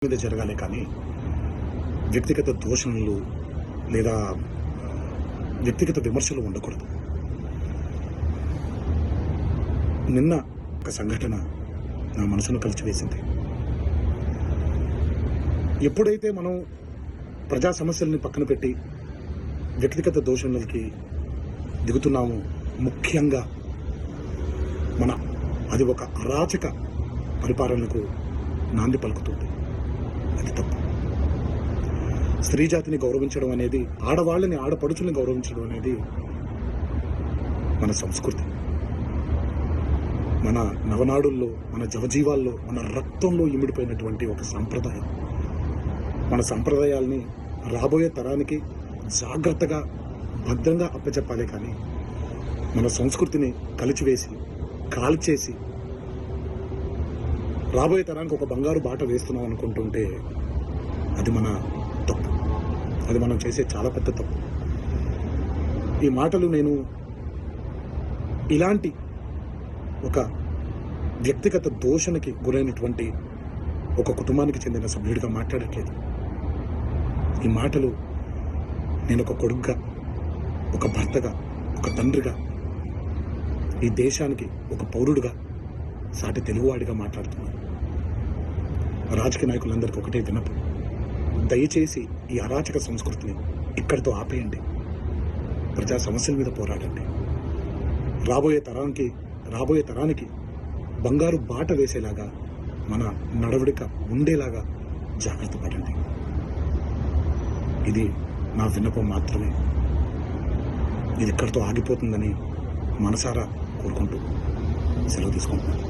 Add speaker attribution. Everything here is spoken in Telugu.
Speaker 1: మీద జరగాలి కానీ వ్యక్తిగత దూషణలు లేదా వ్యక్తిగత విమర్శలు ఉండకూడదు. నిన్న ఒక సంఘటన నా మనసును కలిచివేసింది. ఎప్పుడైతే మనం ప్రజా సమస్యల్ని పక్కన పెట్టి వ్యక్తిగత దూషణలకి దిగుతున్నామో, ముఖ్యంగా అది ఒక అరాచక పరిపాలనకు నాంది పలుకుతుంది. అది తప్పు. స్త్రీ జాతిని గౌరవించడం అనేది, ఆడవాళ్ళని ఆడపడుచుల్ని గౌరవించడం అనేది మన సంస్కృతి. మన నవనాడుల్లో, మన జవజీవాల్లో, మన రక్తంలో ఇమిడిపోయినటువంటి ఒక సాంప్రదాయం. మన సాంప్రదాయాల్ని రాబోయే తరానికి జాగ్రత్తగా, భద్రంగా అప్పచెప్పాలి. కానీ మన సంస్కృతిని కలిచివేసి, కాల్చేసి రాబోయే తరానికి ఒక బంగారు బాట వేస్తున్నాం అనుకుంటుంటే అది మన తప్పు. అది మనం చేసే చాలా పెద్ద తప్పు. ఈ మాటలు నేను ఇలాంటి ఒక వ్యక్తిగత దూషణకి గురైనటువంటి ఒక కుటుంబానికి చెందిన సభ్యుడిగా మాట్లాడట్లేదు. ఈ మాటలు నేను ఒక కొడుకుగా, ఒక భర్తగా, ఒక తండ్రిగా, ఈ దేశానికి ఒక పౌరుడిగా, సాటి తెలుగువాడిగా మాట్లాడుతున్నాను. రాజకీయ నాయకులందరికీ ఒకటే విన్నపం: దయచేసి ఈ అరాచక సంస్కృతిని ఇక్కడితో ఆపేయండి. ప్రజా సమస్యల మీద పోరాడండి. రాబోయే తరానికి బంగారు బాట వేసేలాగా మన నడవడిక ఉండేలాగా జాగ్రత్త పడండి. ఇది నా విన్నపం మాత్రమే. ఇది ఇక్కడితో ఆగిపోతుందని మనసారా కోరుకుంటూ సెలవు తీసుకుంటున్నాను.